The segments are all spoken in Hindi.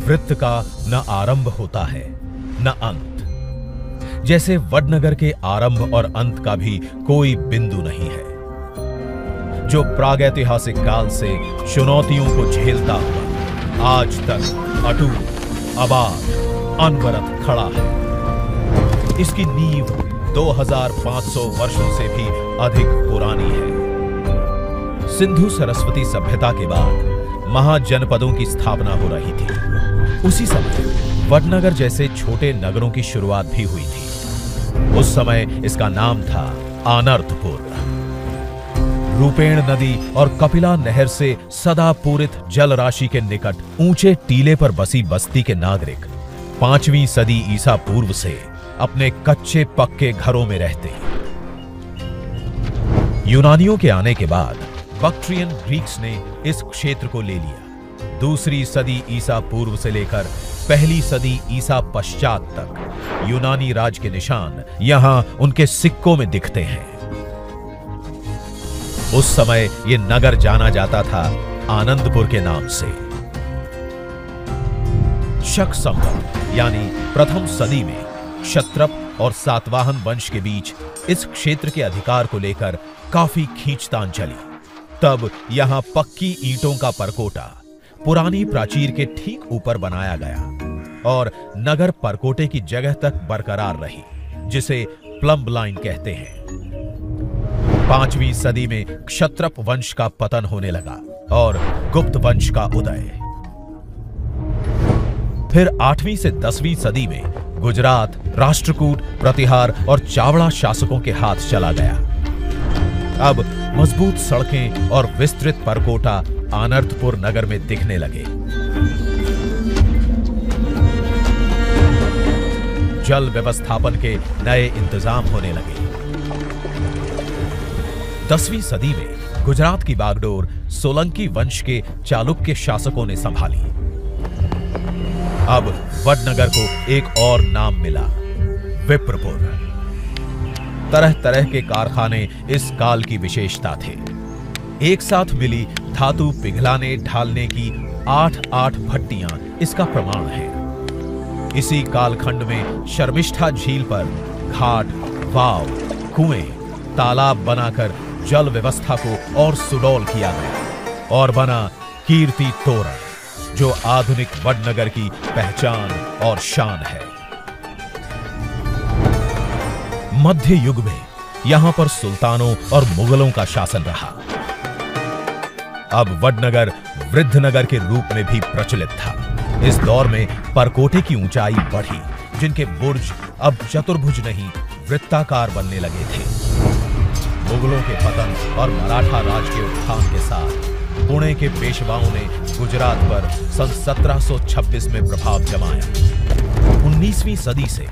वृत्त का न आरंभ होता है न अंत, जैसे वडनगर के आरंभ और अंत का भी कोई बिंदु नहीं है, जो प्रागैतिहासिक काल से चुनौतियों को झेलता हुआ आज तक अटूट आबाद अनवरत खड़ा है। इसकी नींव 2500 वर्षों से भी अधिक पुरानी है। सिंधु सरस्वती सभ्यता के बाद महाजनपदों की स्थापना हो रही थी। उसी समय वडनगर जैसे छोटे नगरों की शुरुआत भी हुई थी। उस समय इसका नाम था आनर्तपुर। रूपेण नदी और कपिला नहर से सदा पूरित जल राशि के निकट ऊंचे टीले पर बसी बस्ती के नागरिक 5वीं सदी ईसा पूर्व से अपने कच्चे पक्के घरों में रहते। यूनानियों के आने के बाद बक्ट्रियन ग्रीक्स ने इस क्षेत्र को ले लिया। 2री सदी ईसा पूर्व से लेकर 1ली सदी ईसा पश्चात तक यूनानी राज के निशान यहां उनके सिक्कों में दिखते हैं। उस समय यह नगर जाना जाता था आनंदपुर के नाम से। शक संवत यानी प्रथम सदी में क्षत्रप और सातवाहन वंश के बीच इस क्षेत्र के अधिकार को लेकर काफी खींचतान चली। तब यहां पक्की ईंटों का परकोटा पुरानी प्राचीर के ठीक ऊपर बनाया गया और नगर परकोटे की जगह तक बरकरार रही, जिसे प्लम्ब लाइन कहते हैं। 5वीं सदी में क्षत्रप वंश का पतन होने लगा और गुप्त वंश का उदय। फिर 8वीं से 10वीं सदी में गुजरात राष्ट्रकूट, प्रतिहार और चावड़ा शासकों के हाथ चला गया। अब मजबूत सड़कें और विस्तृत परकोटा आनर्तपुर नगर में दिखने लगे। जल व्यवस्थापन के नए इंतजाम होने लगे। 10वीं सदी में गुजरात की बागडोर सोलंकी वंश के चालुक्य शासकों ने संभाली। अब वडनगर को एक और नाम मिला, विप्रपुर। तरह तरह के कारखाने इस काल की विशेषता थे। एक साथ मिली धातु पिघलाने ढालने की 8 भट्टियां इसका प्रमाण है। इसी कालखंड में शर्मिष्ठा झील पर घाट, वाव, कुएं, तालाब बनाकर जल व्यवस्था को और सुडौल किया गया और बना कीर्ति तोरण, जो आधुनिक वडनगर की पहचान और शान है। मध्य युग में यहां पर सुल्तानों और मुगलों का शासन रहा। अब वडनगर वृद्धनगर के रूप में भी प्रचलित था। इस दौर में परकोटे की ऊंचाई बढ़ी, जिनके बुर्ज अब चतुर्भुज नहीं वृत्ताकार बनने लगे थे। मुगलों के पतन और मराठा राज के उत्थान के साथ पुणे के पेशवाओं ने गुजरात पर सन 1726 में प्रभाव जमाया। 19वीं सदी से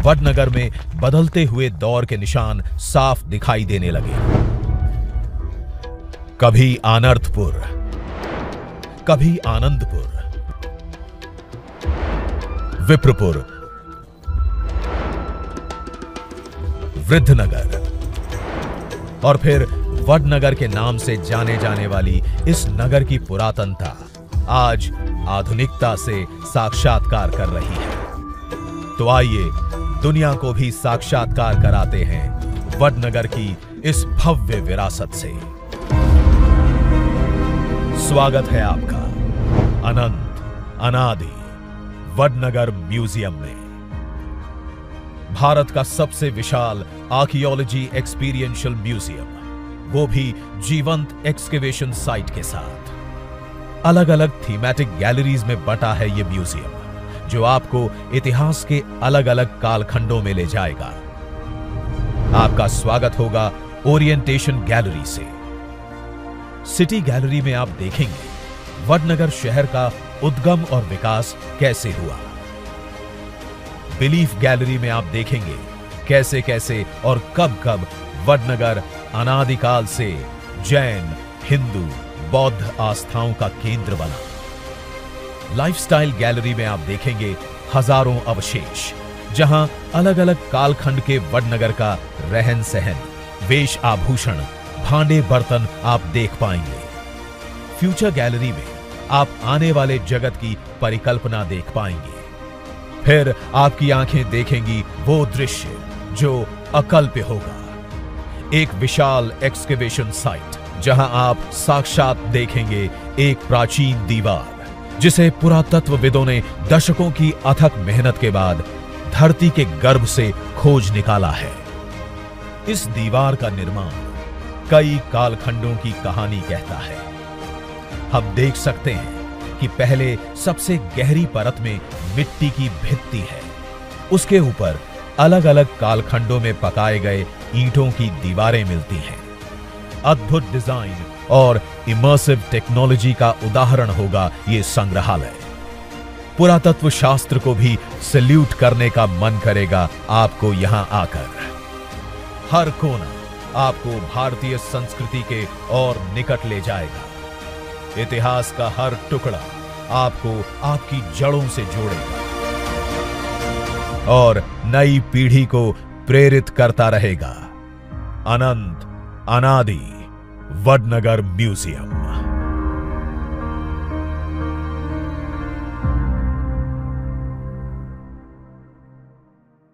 वडनगर में बदलते हुए दौर के निशान साफ दिखाई देने लगे। कभी आनर्तपुर, कभी आनंदपुर, विप्रपुर, वृद्धनगर और फिर वडनगर के नाम से जाने जाने वाली इस नगर की पुरातनता आज आधुनिकता से साक्षात्कार कर रही है। तो आइए दुनिया को भी साक्षात्कार कराते हैं वडनगर की इस भव्य विरासत से। स्वागत है आपका अनंत अनादि वडनगर म्यूजियम में। भारत का सबसे विशाल आर्कियोलॉजी एक्सपीरियंशियल म्यूजियम, वो भी जीवंत एक्सकेवेशन साइट के साथ। अलग अलग थीमेटिक गैलरीज में बटा है ये म्यूजियम, जो आपको इतिहास के अलग अलग कालखंडों में ले जाएगा। आपका स्वागत होगा ओरिएंटेशन गैलरी से। सिटी गैलरी में आप देखेंगे वडनगर शहर का उद्गम और विकास कैसे हुआ। बिलीफ गैलरी में आप देखेंगे कैसे कैसे और कब कब वडनगर अनादिकाल से जैन, हिंदू, बौद्ध आस्थाओं का केंद्र बना। लाइफस्टाइल गैलरी में आप देखेंगे हजारों अवशेष, जहां अलग अलग कालखंड के वडनगर का रहन सहन, वेश आभूषण, भांडे बर्तन आप देख पाएंगे। फ्यूचर गैलरी में आप आने वाले जगत की परिकल्पना देख पाएंगे। फिर आपकी आंखें देखेंगी वो दृश्य जो अकल्प्य होगा। एक विशाल एक्सकेवेशन साइट, जहां आप साक्षात देखेंगे एक प्राचीन दीवार जिसे पुरातत्वविदों ने दशकों की अथक मेहनत के बाद धरती के गर्भ से खोज निकाला है। इस दीवार का निर्माण कई कालखंडों की कहानी कहता है। हम देख सकते हैं कि पहले सबसे गहरी परत में मिट्टी की भित्ति है, उसके ऊपर अलग अलग कालखंडों में पकाए गए ईंटों की दीवारें मिलती हैं। अद्भुत डिजाइन और इमर्सिव टेक्नोलॉजी का उदाहरण होगा ये संग्रहालय। पुरातत्व शास्त्र को भी सैल्यूट करने का मन करेगा आपको यहां आकर। हर कोना आपको भारतीय संस्कृति के और निकट ले जाएगा। इतिहास का हर टुकड़ा आपको आपकी जड़ों से जोड़ेगा और नई पीढ़ी को प्रेरित करता रहेगा। अनंत अनादि वडनगर म्यूजियम।